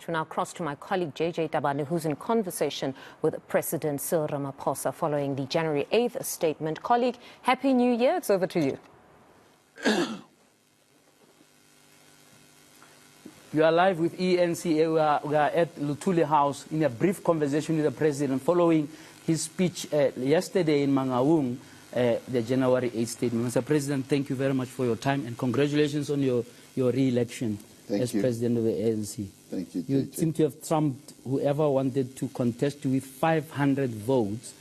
we now cross to my colleague JJ Tabane, who's in conversation with President Cyril Ramaphosa following the January 8th statement. Colleague, Happy New Year. It's over to you. You are live with ANC. We are at Luthuli House in a brief conversation with the President following his speech yesterday in Mangaung, the January 8th statement. Mr. President, thank you very much for your time and congratulations on your re-election as President of the ANC. Thank you, JJ. You seem to have trumped whoever wanted to contest you with 500 votes.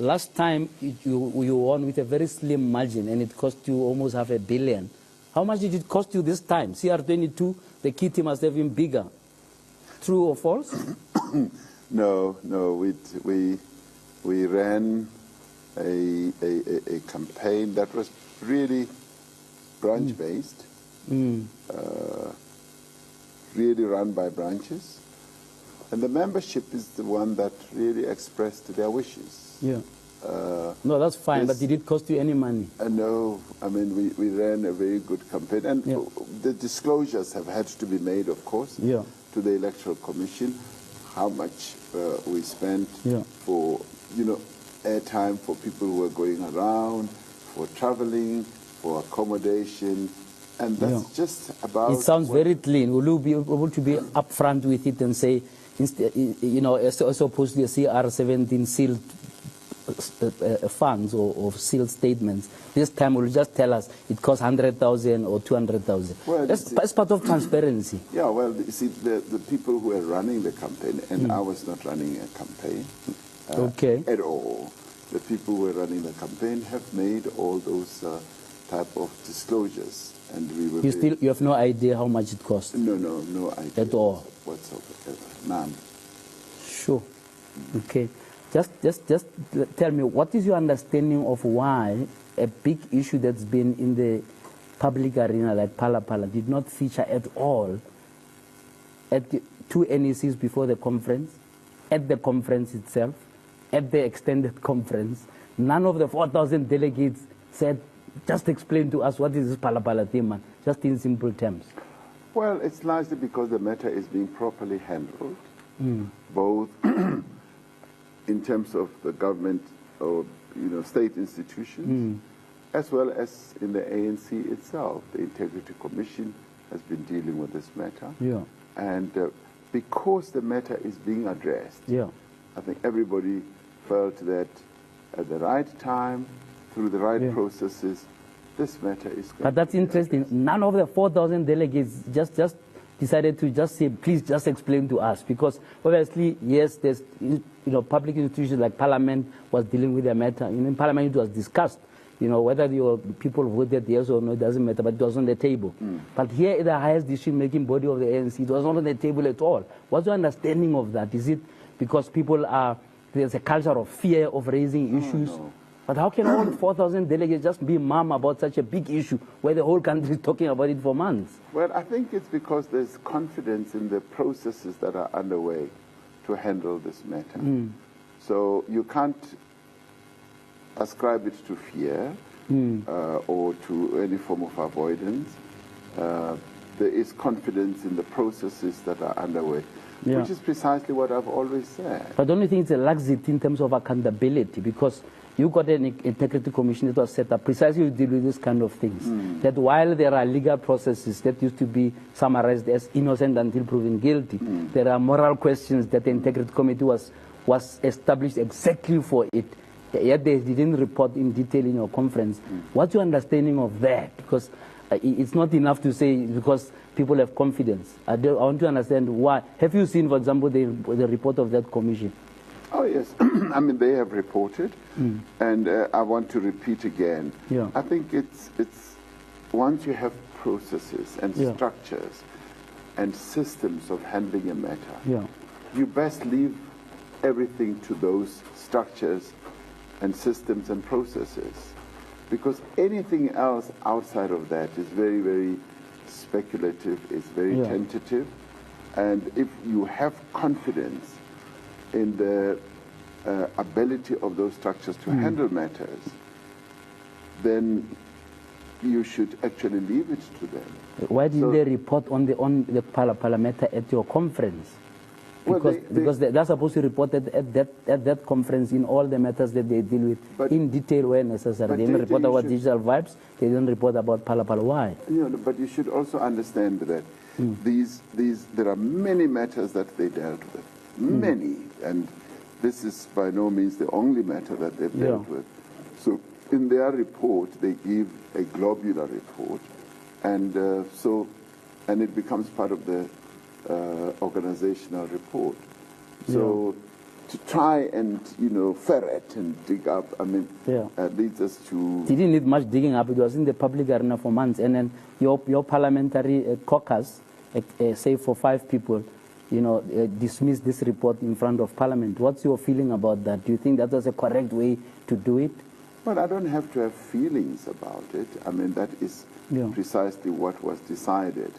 Last time you won with a very slim margin and it cost you almost $500 million. How much did it cost you this time? CR22, the kitty must have been bigger. True or false? No. We ran a campaign that was really branch-based, really run by branches. And the membership is the one that really expressed their wishes. Yeah. No, that's fine, but did it cost you any money? No. I mean, we ran a very good campaign. And the disclosures have had to be made, of course, to the Electoral Commission, how much we spent for, airtime for people who are going around, for traveling, for accommodation. And that's just about... It sounds very clean. Will you be able to be upfront with it and say, as opposed to the CR17 sealed funds or sealed statements, this time will just tell us it costs 100,000 or 200,000. Well, that's part of transparency. Yeah, well, you see, the people who are running the campaign, and I was not running a campaign at all. The people who are running the campaign have made all those type of disclosures. And we were you have no idea how much it cost? No idea. At all? Whatsoever. None. Sure. Okay. Just tell me, what is your understanding of why a big issue that's been in the public arena like Phala Phala did not feature at all at the two NECs before the conference, at the conference itself, at the extended conference? None of the 4,000 delegates said, just explain to us what is this Phala Phala thing, man, just in simple terms. Well, it's largely because the matter is being properly handled, both in terms of the government or state institutions, as well as in the ANC itself. The Integrity Commission has been dealing with this matter. Yeah. And because the matter is being addressed, I think everybody felt that at the right time, through the right processes, this matter is going But that's interesting. None of the 4,000 delegates just decided to just say, please just explain to us. Because obviously, yes, there's public institutions like Parliament was dealing with the matter. In Parliament it was discussed. Whether your people voted yes or no, it doesn't matter, but it was on the table. But here, the highest decision-making body of the ANC, it was not on the table at all. What's your understanding of that? Is it because there's a culture of fear of raising issues? No. But how can all 4,000 delegates just be mum about such a big issue where the whole country is talking about it for months? Well, I think it's because there's confidence in the processes that are underway to handle this matter. So you can't ascribe it to fear or to any form of avoidance. There is confidence in the processes that are underway, which is precisely what I've always said. But don't you think it's a laxity in terms of accountability? Because you got an Integrity Commission that was set up precisely to deal with this kind of things. That while there are legal processes that used to be summarized as innocent until proven guilty, there are moral questions that the Integrity Committee was established exactly for it. Yet they didn't report in detail in your conference. What's your understanding of that? Because it's not enough to say because people have confidence. I want to understand why. Have you seen, for example, the report of that commission? Oh, yes. I mean, they have reported, and I want to repeat again. I think it's once you have processes and structures and systems of handling a matter, you best leave everything to those structures and systems and processes. Because anything else outside of that is very, very speculative, it's very tentative. And if you have confidence in the ability of those structures to handle matters, then you should actually leave it to them. Why didn't they report on the parliament at your conference? Because they're supposed to report at that conference in all the matters that they deal with in detail where necessary. They didn't report about digital vibes. They didn't report about Pala. Why? But you should also understand that there are many matters that they dealt with. Many. And this is by no means the only matter that they've dealt with. So in their report, they give a globular report. And and it becomes part of the organizational report. So to try and, ferret and dig up, leads us to... It didn't need much digging up. It was in the public arena for months. And then your parliamentary caucus, say for 5 people, dismissed this report in front of Parliament. What's your feeling about that? Do you think that was a correct way to do it? Well, I don't have to have feelings about it. I mean, that is precisely what was decided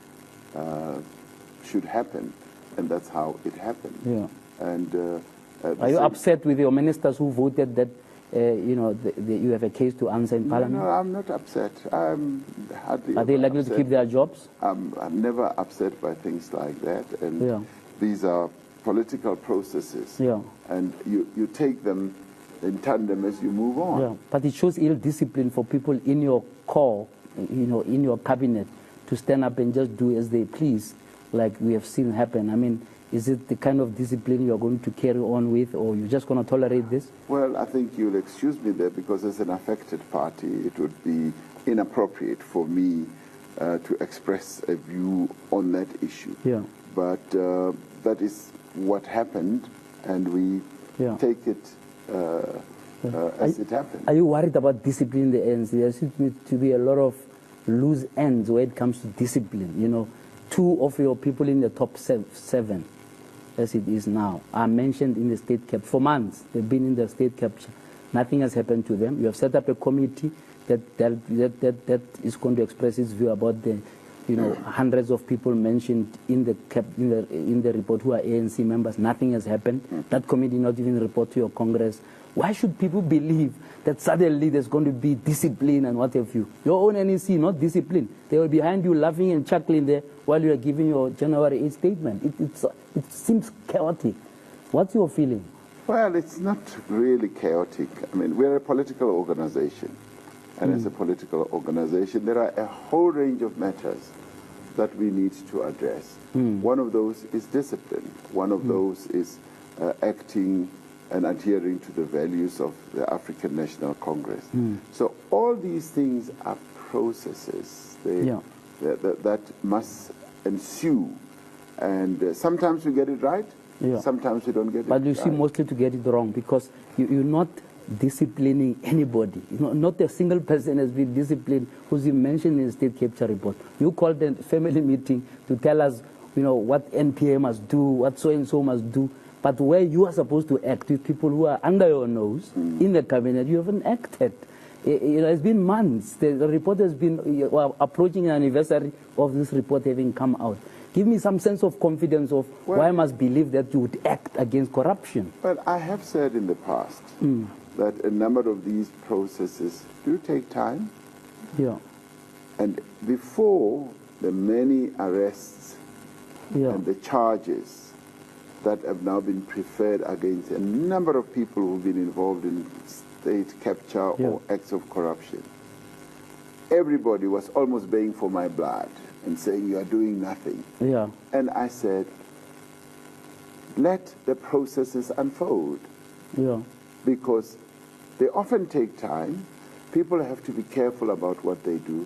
should happen, and that's how it happened. And are you upset with your ministers who voted that you have a case to answer in Parliament? No, I'm not upset. I'm hardly. Are they likely to keep their jobs? I'm never upset by things like that, and these are political processes, and you take them in tandem as you move on. But it shows ill discipline for people in your core, in your cabinet, to stand up and just do as they please, like we have seen happen. I mean, is it the kind of discipline you're going to carry on with, or you're just going to tolerate this? Well, I think you'll excuse me there, because as an affected party, it would be inappropriate for me to express a view on that issue. But that is what happened, and we take it as it happened. Are you worried about discipline in the ANC? There seems to be a lot of loose ends when it comes to discipline. 2 of your people in the top 7, as it is now, are mentioned in the state capture. For months, they've been in the state capture. Nothing has happened to them. You have set up a committee that is going to express its view about the hundreds of people mentioned in the report who are ANC members. Nothing has happened. That committee not even report to your Congress. Why should people believe that suddenly there's going to be discipline and what have you? Your own NEC, not discipline. They were behind you laughing and chuckling there while you are giving your January 8th statement. It seems chaotic. What's your feeling? Well, it's not really chaotic. I mean, we're a political organization. And as a political organization, there are a whole range of matters that we need to address. One of those is discipline. One of those is acting and adhering to the values of the African National Congress. So all these things are processes that must ensue. And sometimes we get it right, sometimes we don't get it right. But you seem mostly to get it wrong, because you're not disciplining anybody. Not a single person has been disciplined who's been mentioned in the state capture report. You called a family meeting to tell us, what NPA must do, what so-and-so must do. But where you are supposed to act with people who are under your nose in the cabinet, you haven't acted. It's been months. The report has been approaching an anniversary of this report having come out. Give me some sense of confidence of why I must believe that you would act against corruption. Well, I have said in the past that a number of these processes do take time. And before the many arrests and the charges that have now been preferred against a number of people who've been involved in state capture or acts of corruption, everybody was almost baying for my blood and saying, you are doing nothing. And I said, let the processes unfold. Because they often take time. People have to be careful about what they do.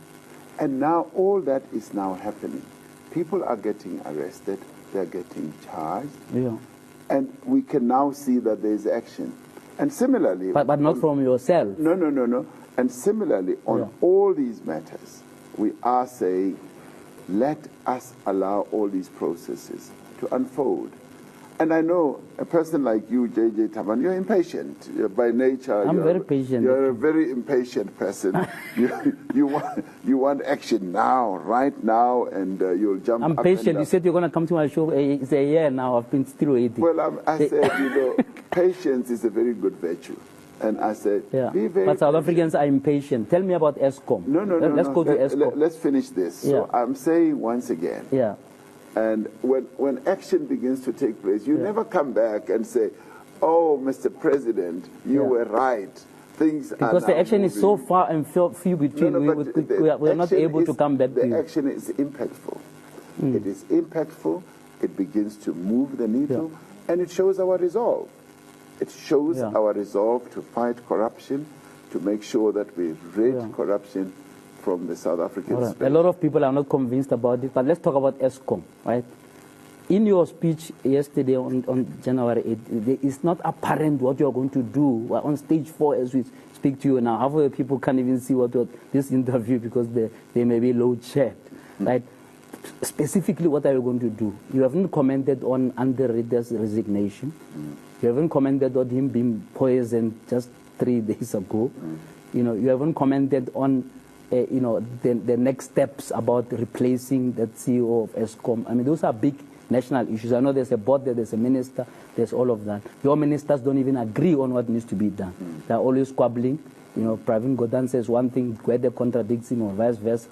And now all that is now happening. People are getting arrested. They're getting charged. And we can now see that there is action. And similarly... But not from yourself. No. And similarly, on all these matters, we are saying, let us allow all these processes to unfold. And I know a person like you, JJ Tabane, you're impatient. By nature, I'm very patient. You're a very impatient person. you want action now, right now, and you'll jump I'm up patient. And you said you're going to come to my show. It's a year now. I've been still waiting. Well, I said, patience is a very good virtue. And I said, be very but South Africans are impatient. Tell me about Eskom. No. Let's go to Eskom. Let's finish this. So I'm saying once again, and when action begins to take place, you never come back and say, oh, Mr. President, you were right. Things because the action is so far and few between. We are not able to come back to the action is impactful. It is impactful. It begins to move the needle, and it shows our resolve. It shows our resolve to fight corruption, to make sure that we rid corruption from the South African space. A lot of people are not convinced about it, but let's talk about Eskom, right? In your speech yesterday on January 8th, it's not apparent what you're going to do. We're on stage 4 as we speak to you now. Half of the people can't even see what this interview because they may be load shed, right? Specifically, what are you going to do? You haven't commented on Anderrida's resignation. You haven't commented on him being poisoned just 3 days ago. You know, you haven't commented on the next steps about replacing that CEO of Eskom. I mean, those are big national issues. I know there's a board there, there's a minister, there's all of that. Your ministers don't even agree on what needs to be done. They're always squabbling. You know, Pravin Gordhan says one thing, Gwede contradicts him, or vice versa.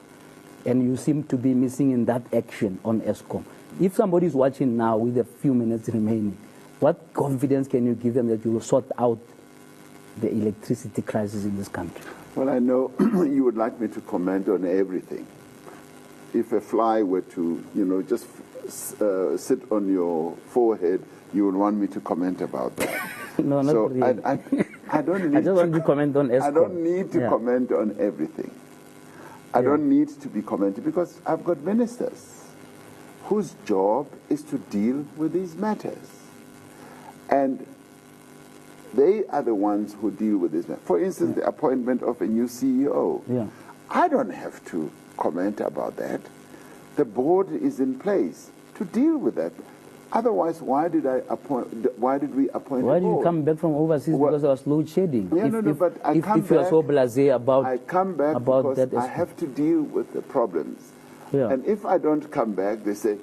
And you seem to be missing in that action on Eskom. If somebody is watching now with a few minutes remaining, what confidence can you give them that you will sort out the electricity crisis in this country? Well, I know you would like me to comment on everything. If a fly were to, just sit on your forehead, you would want me to comment about that. No, not really. I don't need I just want to comment on Eskom. I don't need to comment on everything. I don't need to be commenting because I've got ministers whose job is to deal with these matters. And they are the ones who deal with this. For instance, the appointment of a new CEO. I don't have to comment about that. The board is in place to deal with that. Otherwise, why did we appoint Why a did board? you come back from overseas? Because there was load shedding. But if you are so blasé about I come back about because that, I have to deal with the problems. Yeah. And if I don't come back, they say,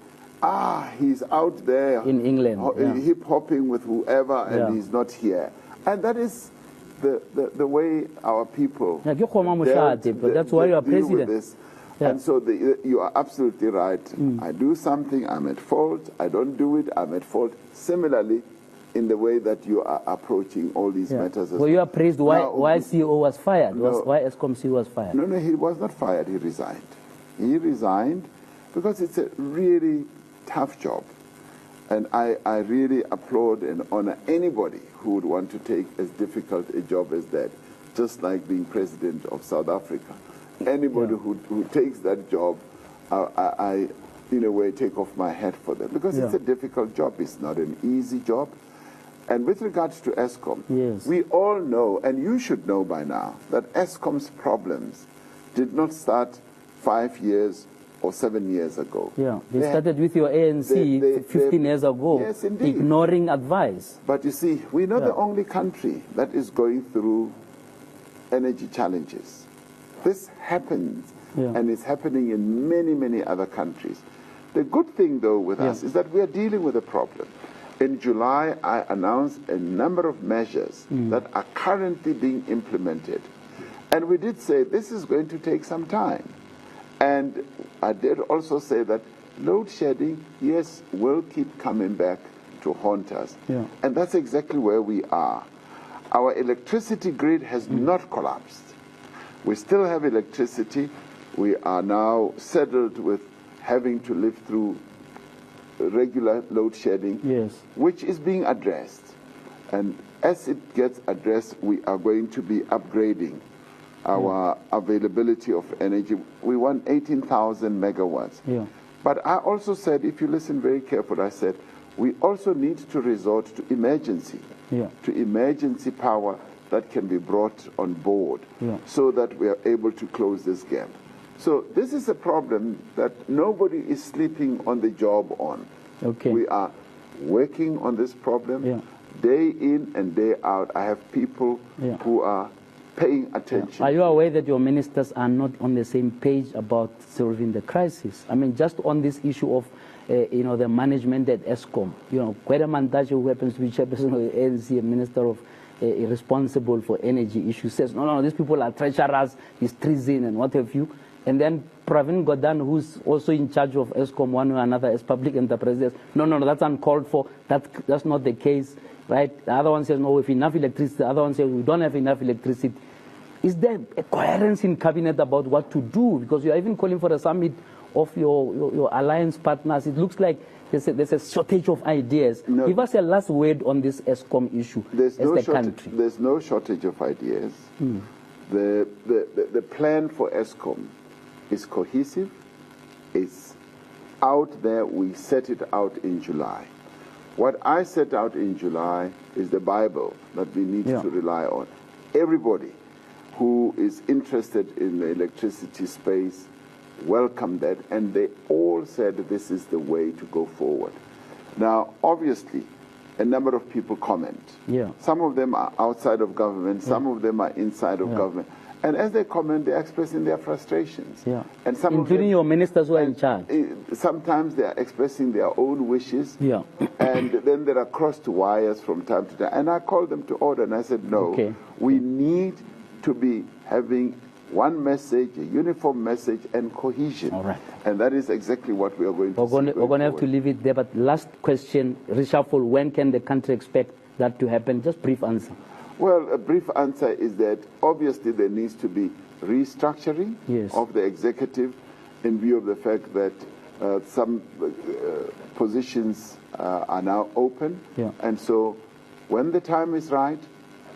he's out there in England, hip hopping with whoever, and he's not here. And that is the way our people but that's why you are president. And so you are absolutely right. I do something, I'm at fault. I don't do it, I'm at fault. Similarly, in the way that you are approaching all these matters. Well, you are praised why CEO was fired. Why Eskom CEO was fired? No, he was not fired. He resigned. He resigned because it's a really tough job. And I really applaud and honor anybody who would want to take as difficult a job as that, just like being president of South Africa. Anybody who takes that job, I, in a way, take off my hat for them. Because it's a difficult job. It's not an easy job. And with regards to Eskom, we all know, and you should know by now, that Eskom's problems did not start 5 years or 7 years ago. They started with your ANC 15 years ago, ignoring advice. But you see, we're not the only country that is going through energy challenges. This happens, and it's happening in many, many other countries. The good thing, though, with us is that we are dealing with a problem. In July, I announced a number of measures that are currently being implemented. And we did say this is going to take some time. And I did also say that load shedding, yes, will keep coming back to haunt us. And that's exactly where we are. Our electricity grid has not collapsed. We still have electricity. We are now settled with having to live through regular load shedding, which is being addressed. And as it gets addressed, we are going to be upgrading our availability of energy. We want 18,000 megawatts. But I also said, if you listen very carefully, I said, we also need to resort to emergency, to emergency power that can be brought on board so that we are able to close this gap. So this is a problem that nobody is sleeping on the job on. We are working on this problem day in and day out. I have people who are paying attention. Are you aware that your ministers are not on the same page about solving the crisis? I mean, just on this issue of the management at Eskom. Kweda Mantashe, who happens to be chairperson of the ANC, Minister of responsible for energy issues, says, no, these people are treacherous, it's treason and what have you. And then Pravin Gordhan, who's also in charge of Eskom one way or another as public enterprise, says, no, that's uncalled for, that's not the case, right? The other one says, no, we have enough electricity. The other one says, we don't have enough electricity. Is there a coherence in cabinet about what to do? Because you're even calling for a summit of your alliance partners. It looks like there's a shortage of ideas. No. Give us a last word on this Eskom issue country. There's no shortage of ideas. The plan for Eskom is cohesive, it's out there. We set it out in July. What I set out in July is the Bible that we need to rely on. Everybody who is interested in the electricity space welcomed that, and they all said this is the way to go forward. Now, obviously, a number of people comment. Some of them are outside of government, some of them are inside of government. And as they comment, they're expressing their frustrations. And some including your ministers who are in charge. Sometimes they are expressing their own wishes. And then there are crossed wires from time to time. And I called them to order, and I said, no, we need to be having one message, a uniform message, and cohesion. And that is exactly what we are going to see. We're going to have to leave it there. But last question, reshuffle, when can the country expect that to happen? Just brief answer. Well, a brief answer is that obviously there needs to be restructuring of the executive in view of the fact that some positions are now open. And so when the time is right,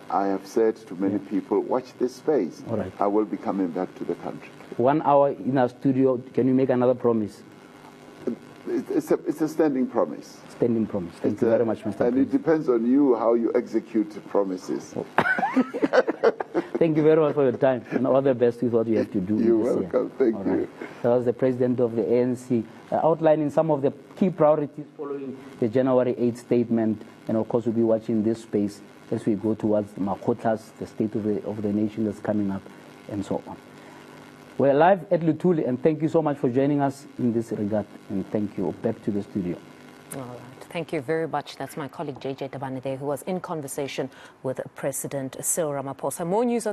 I have said to many people, watch this space. I will be coming back to the country. 1 hour in our studio, can you make another promise? It's a standing promise. Standing promise. Thank you very much, Mr. President. And it depends on you how you execute promises. Thank you very much for your time, and all the best with what you have to do. You're welcome. Thank you. That was the president of the ANC outlining some of the key priorities following the January 8th statement. And of course, we'll be watching this space as we go towards Makotlas, the state of the nation that's coming up, and so on. We're live at Lutuli, and thank you so much for joining us in this regard. And thank you. Back to the studio. All right. Thank you very much. That's my colleague JJ Tabane there, who was in conversation with President Cyril Ramaphosa. More news on